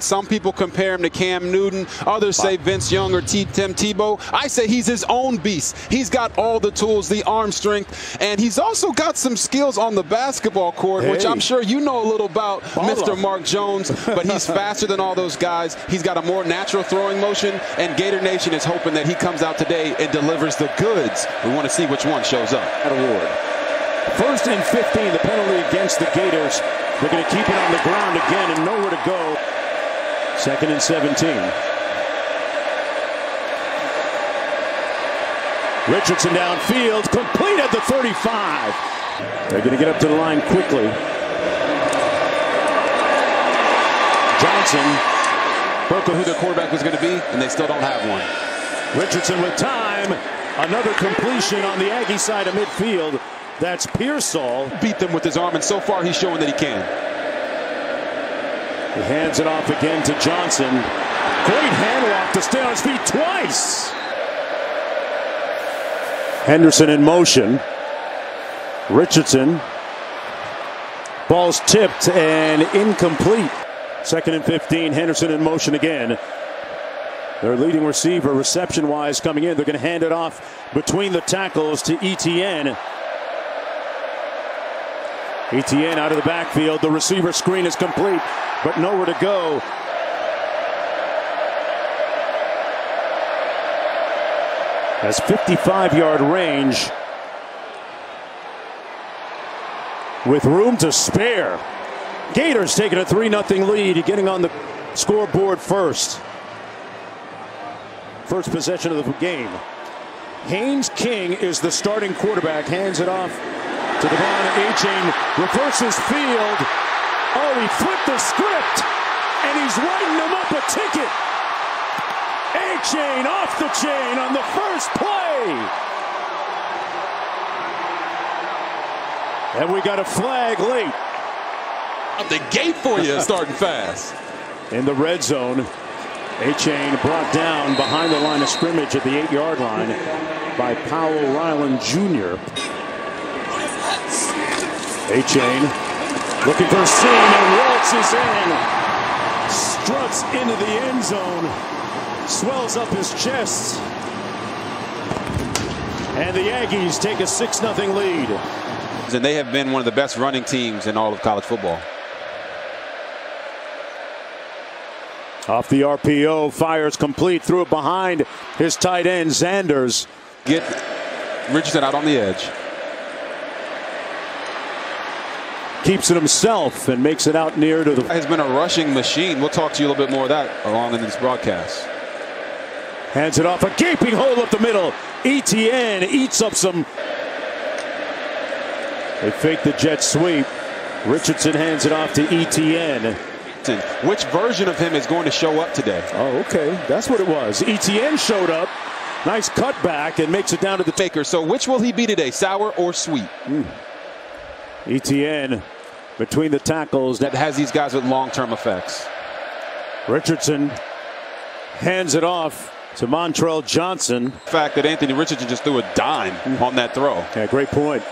Some people compare him to Cam Newton. Others say Vince Young or Tim Tebow. I say he's his own beast. He's got all the tools, the arm strength, and he's also got some skills on the basketball court, which I'm sure you know a little about, Mr. Mark Jones. But he's faster than all those guys. He's got a more natural throwing motion, and Gator Nation is hoping that he comes out today and delivers the goods. We want to see which one shows up. That award. 1st and 15, the penalty against the Gators. They're going to keep it on the ground again and nowhere to go. 2nd and 17. Richardson downfield, complete at the 35. They're going to get up to the line quickly. Johnson broke who their quarterback was going to be, and they still don't have one. Richardson with time. Another completion on the Aggie side of midfield. That's Pearsall. Beat them with his arm, and so far he's showing that he can. He hands it off again to Johnson. Great handoff to stay on his feet twice. Henderson in motion. Richardson. Ball's tipped and incomplete. 2nd and 15. Henderson in motion again. Their leading receiver, reception-wise, coming in. They're going to hand it off between the tackles to Etienne. Etienne out of the backfield. The receiver screen is complete, but nowhere to go. Has 55-yard range with room to spare. Gators taking a 3-0 lead, getting on the scoreboard first. First possession of the game. Haynes King is the starting quarterback. Hands it off to Devon A-Chain. Reverses field. Oh, he flipped the script, and he's writing them up a ticket. A-Chain off the chain on the first play. And we got a flag late. Up the gate for you, starting fast. In the red zone, A-Chain brought down behind the line of scrimmage at the 8-yard line by Powell Ryland Jr. A-Chain looking for a seam and waltzes in. Struts into the end zone. Swells up his chest. And the Aggies take a 6-0 lead. And they have been one of the best running teams in all of college football. Off the RPO, fires complete, threw it behind his tight end, Zanders. Get Richardson out on the edge. Keeps it himself and makes it out near to the... Has been a rushing machine. We'll talk to you a little bit more of that along in this broadcast. Hands it off, a gaping hole up the middle. Etienne eats up some... They fake the jet sweep. Richardson hands it off to Etienne. Which version of him is going to show up today? Oh, okay. That's what it was. Etienne showed up. Nice cutback and makes it down to the taker. So which will he be today, sour or sweet? Etienne between the tackles. That has these guys with long-term effects. Richardson hands it off to Montrell Johnson. The fact that Anthony Richardson just threw a dime on that throw. Yeah, great point.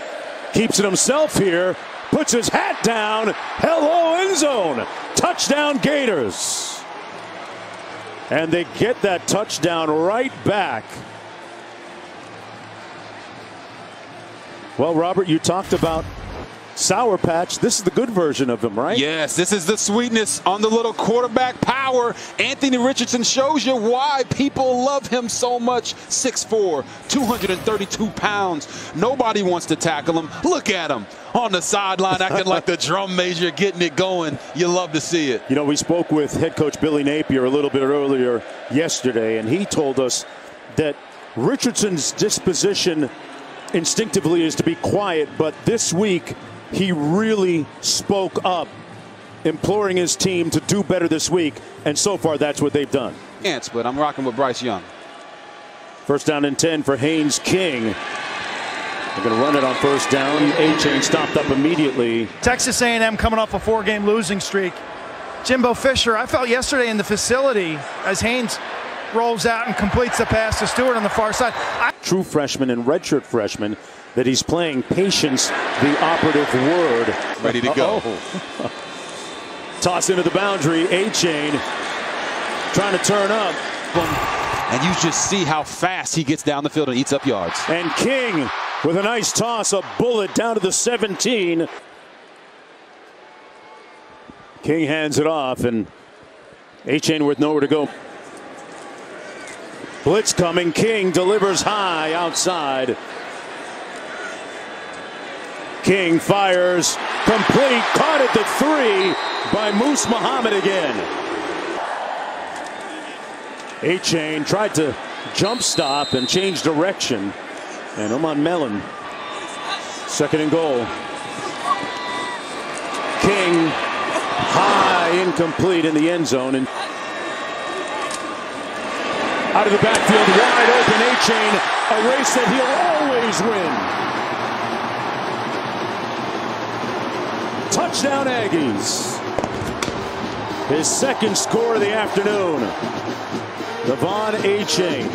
Keeps it himself here. Puts his hat down. Hello, end zone. Touchdown, Gators. And they get that touchdown right back. Well, Robert, you talked about Sour Patch. This is the good version of him, right? Yes, this is the sweetness on the little quarterback power. Anthony Richardson shows you why people love him so much. 6'4", 232 pounds. Nobody wants to tackle him. Look at him on the sideline acting like the drum major, getting it going. You love to see it. You know, we spoke with head coach Billy Napier a little bit earlier yesterday, and he told us that Richardson's disposition instinctively is to be quiet, but this week he really spoke up, imploring his team to do better this week, and so far that's what they've done. But I'm rocking with Bryce Young. 1st down and 10 for Haynes King. They're going to run it on 1st down. A-Chain stopped up immediately. Texas A&M coming off a 4-game losing streak. Jimbo Fisher, I felt yesterday in the facility as Haynes rolls out and completes the pass to Stewart on the far side. True freshman and redshirt freshman that he's playing patience, the operative word. Ready to go. Toss into the boundary. A-Chain trying to turn up. And you just see how fast he gets down the field and eats up yards. And King with a nice toss, a bullet down to the 17. King hands it off, and A-Chain with nowhere to go. Blitz coming. King delivers high outside. King fires complete, caught at the 3 by Moose Muhammad again. A-Chain tried to jump stop and change direction, and Oman Mellon, 2nd and goal. King high, incomplete in the end zone, and out of the backfield, wide open. A-Chain, a race that he'll always win. Touchdown Aggies. His 2nd score of the afternoon. Devon A-Chain.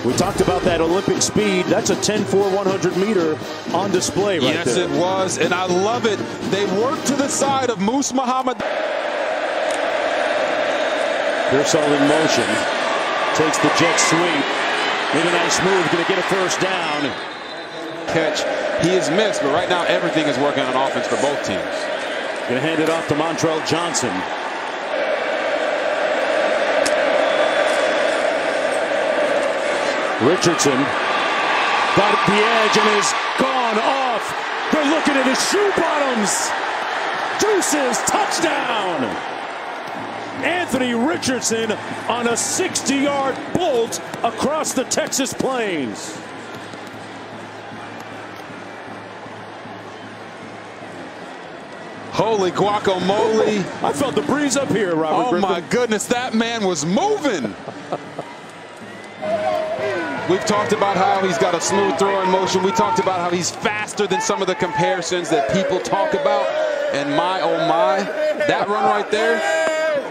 We talked about that Olympic speed. That's a 10-4 100-meter on display right there. Yes, it was, and I love it. They worked to the side of Moose Muhammad. Pearsall in motion. Takes the jet sweep. Made a nice move. Going to get a first down. Catch. He is missed, but right now everything is working on offense for both teams. Going to hand it off to Montrell Johnson. Richardson got at the edge and is gone off. They're looking at his shoe bottoms. Deuces, touchdown. Anthony Richardson on a 60-yard bolt across the Texas Plains. Holy guacamole. I felt the breeze up here, Robert Oh, Griffin. my goodness, that man was moving. We've talked about how he's got a smooth throw in motion. We talked about how he's faster than some of the comparisons that people talk about. And my, oh my, that run right there,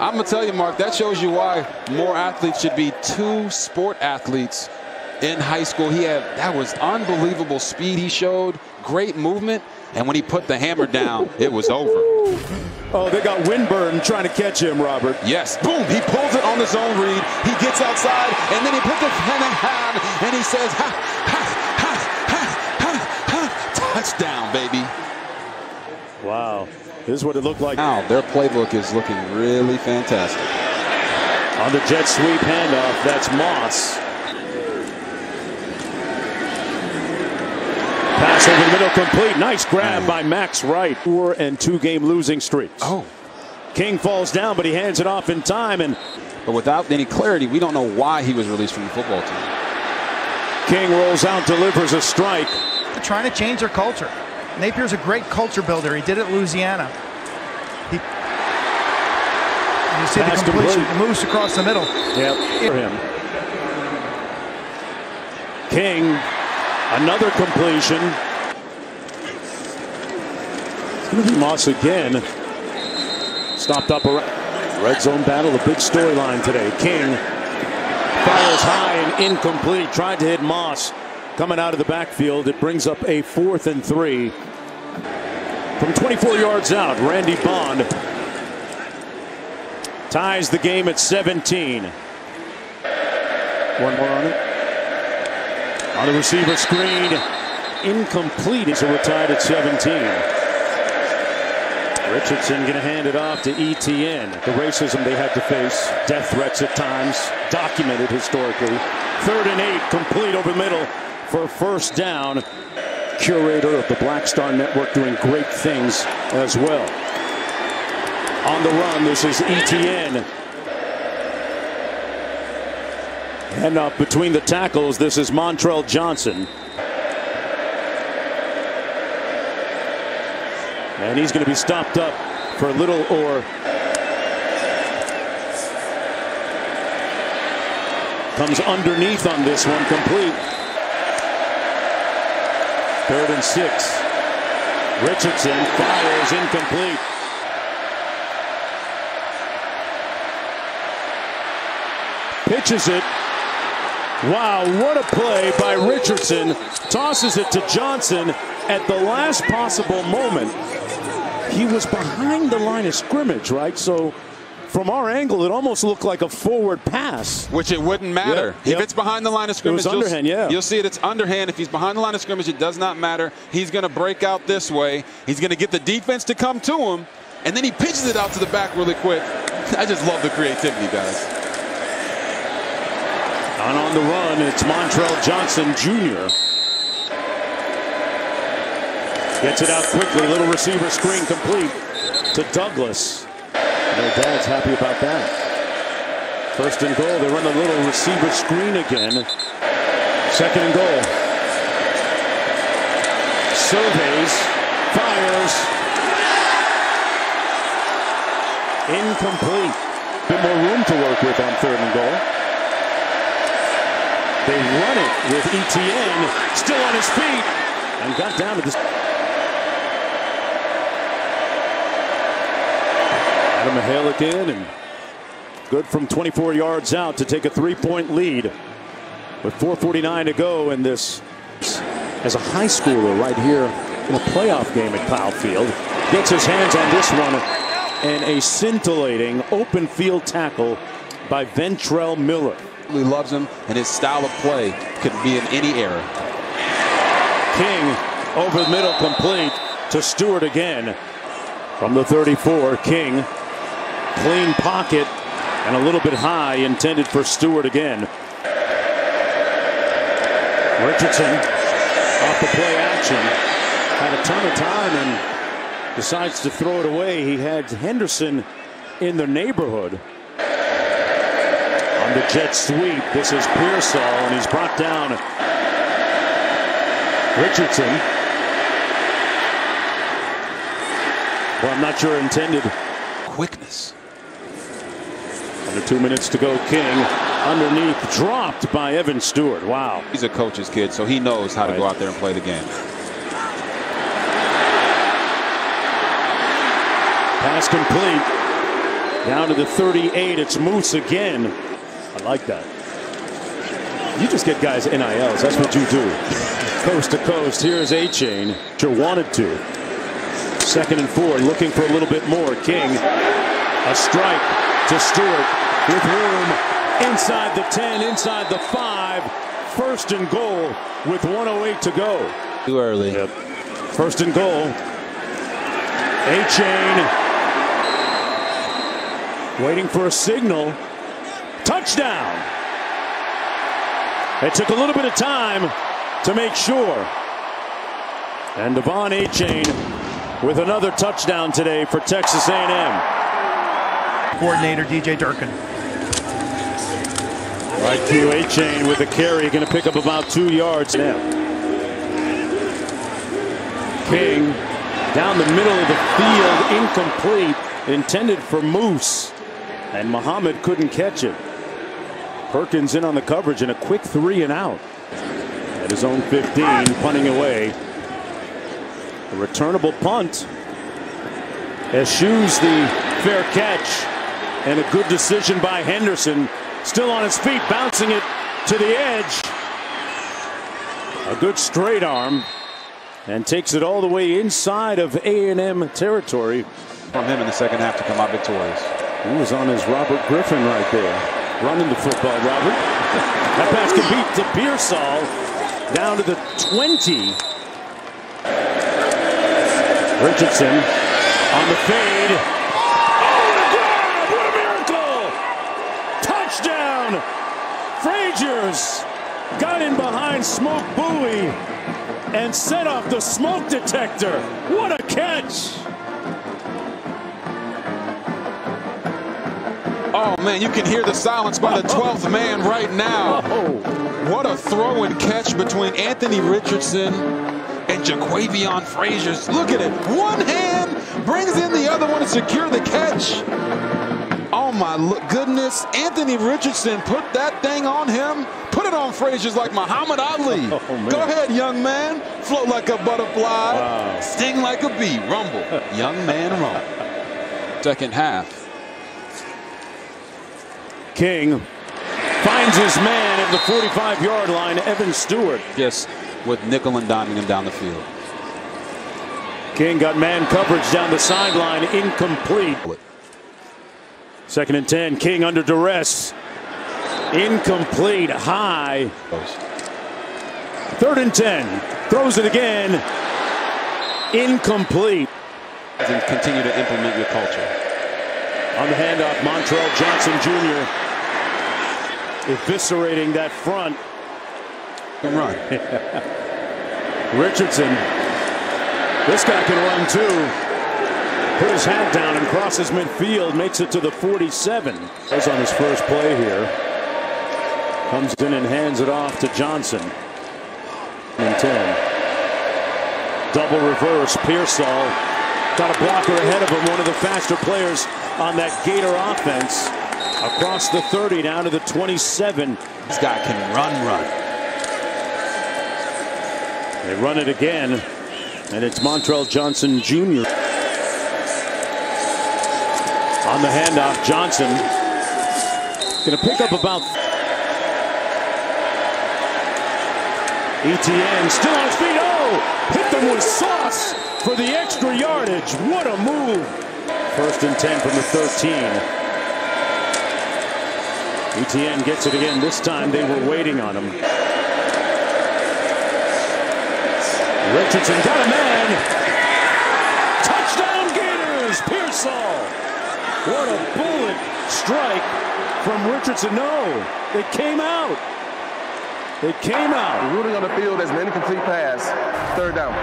I'm going to tell you, Mark, that shows you why more athletes should be 2 sport athletes in high school. That was unbelievable speed he showed, great movement. And when he put the hammer down, it was over. Oh, they got Winburn trying to catch him, Robert. Yes, boom, he pulls it on the zone read. He gets outside, and then he puts the pen in hand, and he says, ha, ha, ha, ha, ha, ha, touchdown, baby. Wow, this is what it looked like. Now, their playbook is looking really fantastic. On the jet sweep handoff, that's Moss. Pass over the middle, complete. Nice grab by Max Wright. 4 and 2 game losing streaks. Oh. King falls down, but he hands it off in time. But without any clarity, we don't know why he was released from the football team. King rolls out, delivers a strike. They're trying to change their culture. Napier's a great culture builder. He did it at Louisiana. You see the completion, the moves across the middle. Yep, for him. King. Another completion. It's going to be Moss again. Stopped up around. Red zone battle, a big storyline today. King fires high and incomplete. Tried to hit Moss. Coming out of the backfield, it brings up a 4th and 3. From 24 yards out, Randy Bond ties the game at 17. One more on it. On the receiver screen, incomplete as we're tied at 17. Richardson going to hand it off to Etienne. The racism they had to face, death threats at times, documented historically. 3rd and 8, complete over the middle for first down. Curator of the Black Star Network doing great things as well. On the run, this is Etienne. And up between the tackles, this is Montrell Johnson. And he's going to be stopped up for a little or. Comes underneath on this one, complete. 3rd and 6. Richardson fires, incomplete. Pitches it. Wow, what a play by Richardson. Tosses it to Johnson at the last possible moment. he was behind the line of scrimmage, right? So from our angle, it almost looked like a forward pass. Which it wouldn't matter. Yep. If it's behind the line of scrimmage, it was underhand, you'll see it. It's underhand. If he's behind the line of scrimmage, it does not matter. He's going to break out this way. He's going to get the defense to come to him, and then he pitches it out to the back really quick. I just love the creativity, guys. On the run, it's Montrell Johnson Jr. Gets it out quickly. Little receiver screen complete to Douglas. Their dad's happy about that. First and goal. They run the little receiver screen again. Second and goal. Surveys. Fires. Incomplete. Bit more room to work with on third and goal. They run it with Etienne. Still on his feet. And got down to this. Adam Mihalik in, and good from 24 yards out to take a 3-point lead with 4:49 to go in this. As a high schooler right here in a playoff game at Powell Field, gets his hands on this one, and a scintillating open field tackle by Ventrell Miller. He loves him, and his style of play could be in any era. King over the middle, complete to Stewart again from the 34. King. Clean pocket and a little bit high, intended for Stewart again. Richardson off the play action. Had a ton of time and decides to throw it away. He had Henderson in the neighborhood. On the jet sweep, this is Pearsall, and he's brought down Richardson. Well, I'm not sure intended. Quickness. Under 2 minutes to go. King underneath, dropped by Evan Stewart. Wow. He's a coach's kid, so he knows how to go out there and play the game. Pass complete. Down to the 38. It's Moose again. I like that. You just get guys NILs. That's what you do. Coast to coast. Here's A-Chain. Sure wanted to. 2nd and 4. Looking for a little bit more. King. A strike to Stewart with room inside the 10, inside the 5. 1st and goal with 1:08 to go. Too early. Yep. 1st and goal. A-Chain waiting for a signal. Touchdown. It took a little bit of time to make sure. And Devon A-Chain with another touchdown today for Texas A&M. Coordinator DJ Durkin. Right to A-Chain with a carry, going to pick up about 2 yards now. King down the middle of the field, incomplete, intended for Moose, and Muhammad couldn't catch it. Perkins in on the coverage and a quick 3 and out at his own 15, punting away. A returnable punt. Eschews the fair catch, and a good decision by Henderson. Still on his feet, bouncing it to the edge. A good straight arm, and takes it all the way inside of A&M territory. From him in the second half to come out victorious. He was on his Robert Griffin right there. Running the football, Robert. That pass can beat to Pearsall. Down to the 20. Richardson on the fade. Oh, what a grab! What a miracle! Touchdown! Fragers got in behind Smoke Bowie and set off the smoke detector. What a catch! Oh, man, you can hear the silence by the 12th man right now. What a throw and catch between Anthony Richardson and Jaquavion Frazier. Look at it. One hand brings in the other one to secure the catch. Oh, my goodness. Anthony Richardson put that thing on him. Put it on Frazier like Muhammad Ali. Go ahead, young man. Float like a butterfly. Wow. Sting like a bee. Rumble. Young man, rumble. Second half. King finds his man at the 45-yard line, Evan Stewart. Yes, with nickel and diming him down the field. King got man coverage down the sideline, incomplete. 2nd and 10, King under duress. Incomplete, high. 3rd and 10, throws it again. Incomplete. And continue to implement your culture. On the handoff, Montrell Johnson Jr. eviscerating that front. Run. Richardson. This guy can run too. Put his hat down and crosses midfield. Makes it to the 47. Goes on his first play here. Comes in and hands it off to Johnson. And 10. Double reverse. Pearsall got a blocker ahead of him. One of the faster players on that Gator offense. Across the 30 down to the 27. This guy can run. They run it again. And it's Montrell Johnson Jr. On the handoff, Johnson going to pick up about. Etienne still on his feet. Oh! Hit them with sauce for the extra yardage. What a move. 1st and 10 from the 13. Etienne gets it again. This time they were waiting on him. Richardson got a man. Touchdown Gators. Pearsall. What a bullet strike from Richardson. No, they came out. They came out. The ruling on the field as an incomplete pass. 3rd down.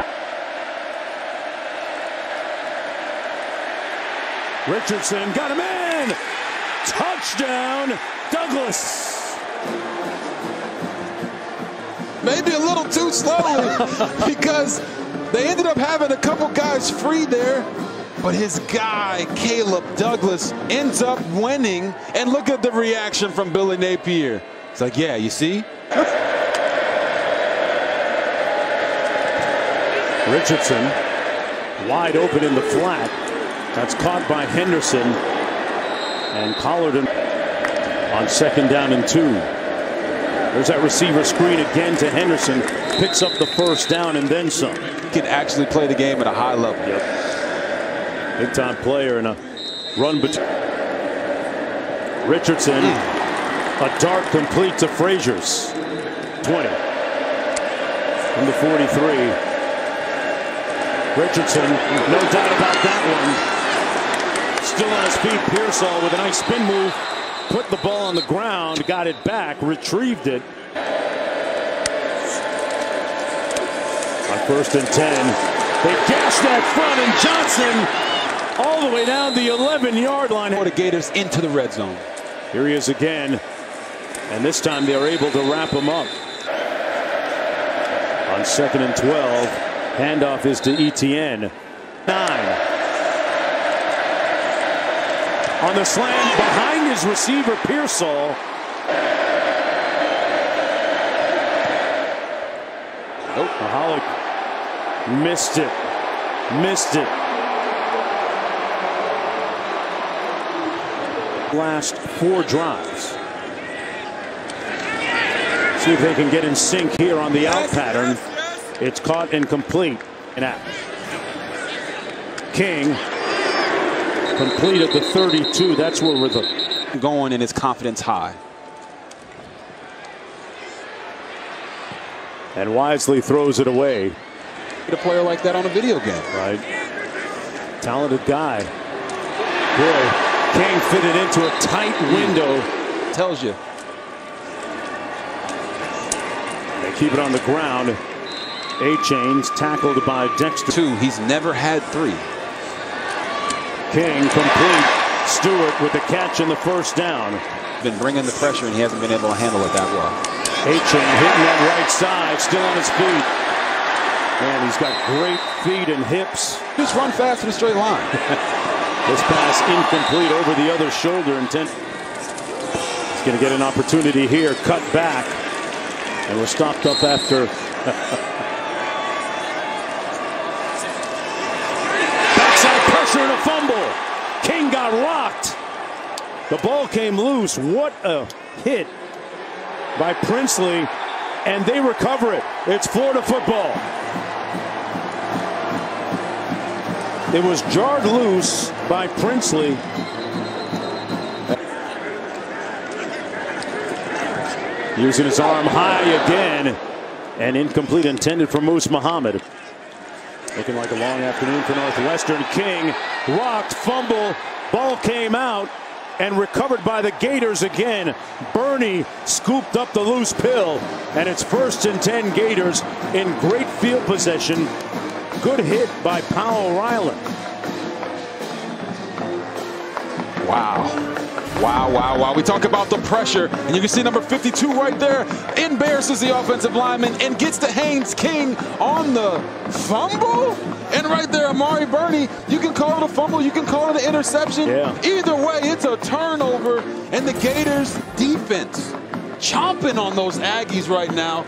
Richardson got a man. Touchdown Douglas. Maybe a little too slowly because they ended up having a couple guys free there. But his guy, Caleb Douglas, ends up winning. And look at the reaction from Billy Napier. It's like, yeah, you see? Richardson wide open in the flat. That's caught by Henderson. And Collarden on 2nd down and 2. There's that receiver screen again to Henderson. Picks up the 1st down and then some. Can actually play the game at a high level. Yep. Big time player and a run between. Richardson. A dart complete to Frazier's. 20. From the 43. Richardson, no doubt about that one. Still on his feet. Pearsall with a nice spin move. Put the ball on the ground, got it back, retrieved it. On 1st and 10, they gash that front, and Johnson all the way down the 11-yard line. For the Gators into the red zone. Here he is again, and this time they're able to wrap him up. On 2nd and 12, handoff is to Etienne. 9. On the slant behind his receiver, Pearsall. Mahalik missed it. Last 4 drives. See if they can get in sync here on the out pattern. It's caught and complete. And out. King. Complete at the 32. That's where we're going, and his confidence high. And wisely throws it away. Get a player like that on a video game. Right. Talented guy. Boy, King fitted into a tight window. Tells you. They keep it on the ground. A-Chains tackled by Dexter. 2. He's never had 3. King complete. Stewart with the catch in the 1st down. Been bringing the pressure, and he hasn't been able to handle it that well. A-Chain hitting that right side, still on his feet. Man, he's got great feet and hips. Just run fast in a straight line. This pass incomplete over the other shoulder. He's going to get an opportunity here. Cut back. And we're stopped up after. Backside pressure and a fumble. King got rocked. The ball came loose. What a hit by Princely. And they recover it. It's Florida football. It was jarred loose by Princely. Using his arm high again, and incomplete, intended for Moose Muhammad. Looking like a long afternoon for Northwestern. King rocked, fumble, ball came out and recovered by the Gators again. Burney scooped up the loose pill, and it's 1st and 10 Gators in great field possession. Good hit by Powell Ryland. Wow. Wow, wow, wow. We talk about the pressure, and you can see number 52 right there embarrasses the offensive lineman and gets to Haynes King on the fumble. And right there, Amari Burney, you can call it a fumble, you can call it an interception. Yeah. Either way, it's a turnover, and the Gators defense chomping on those Aggies right now.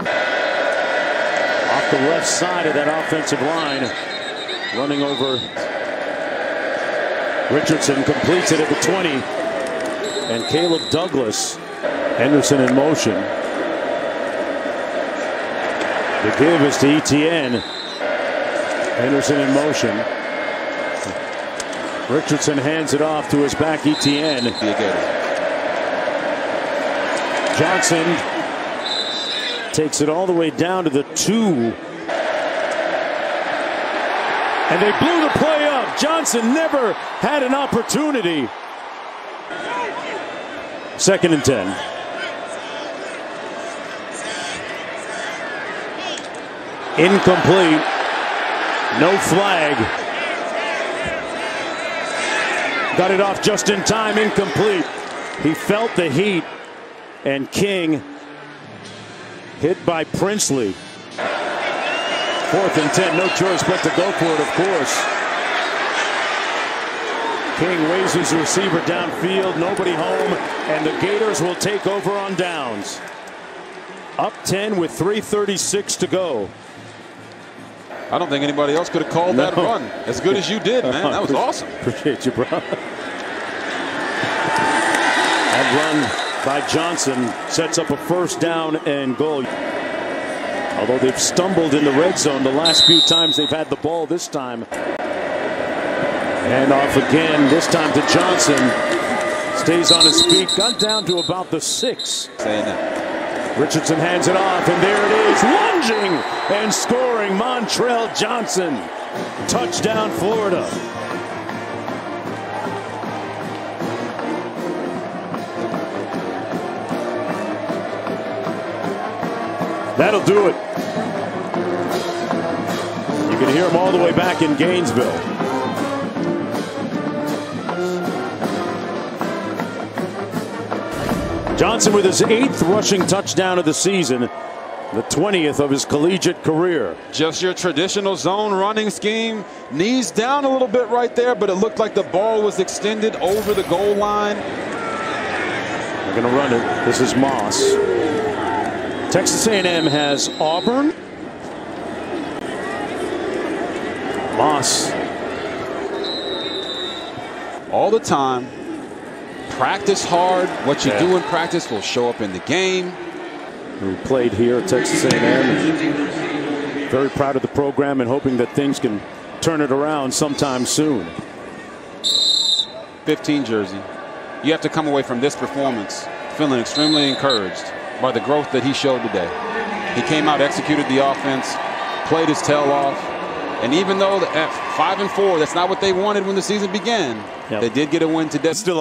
Off the left side of that offensive line, running over Richardson, completes it at the 20. And Caleb Douglas, Henderson in motion. The give is to Etienne. Henderson in motion. Richardson hands it off to his back, Etienne. Johnson takes it all the way down to the 2. And they blew the play up. Johnson never had an opportunity. 2nd and 10. Incomplete. No flag. Got it off just in time. Incomplete. He felt the heat. And King hit by Princely. 4th and 10. No choice but to go for it, of course. King raises the receiver downfield, nobody home, and the Gators will take over on downs. Up 10 with 3:36 to go. I don't think anybody else could have called that run as good as you did, man. That was awesome. Appreciate you, bro. That run by Johnson sets up a 1st down and goal. Although they've stumbled in the red zone the last few times they've had the ball, this time. And off again, this time to Johnson. Stays on his feet, got down to about the 6. Richardson hands it off, and there it is, lunging and scoring, Montrell Johnson. Touchdown, Florida. That'll do it. You can hear him all the way back in Gainesville. Johnson with his 8th rushing touchdown of the season, the 20th of his collegiate career. Just your traditional zone running scheme. Knees down a little bit right there, but it looked like the ball was extended over the goal line. They're going to run it. This is Moss. Texas A&M has Auburn. Moss. All the time. Practice hard. What you do in practice will show up in the game. Who played here at Texas A&M. Very proud of the program and hoping that things can turn it around sometime soon. 15 jersey. You have to come away from this performance feeling extremely encouraged by the growth that he showed today. He came out, executed the offense, played his tail off, and even though at 5-4, that's not what they wanted when the season began. They did get a win today. Still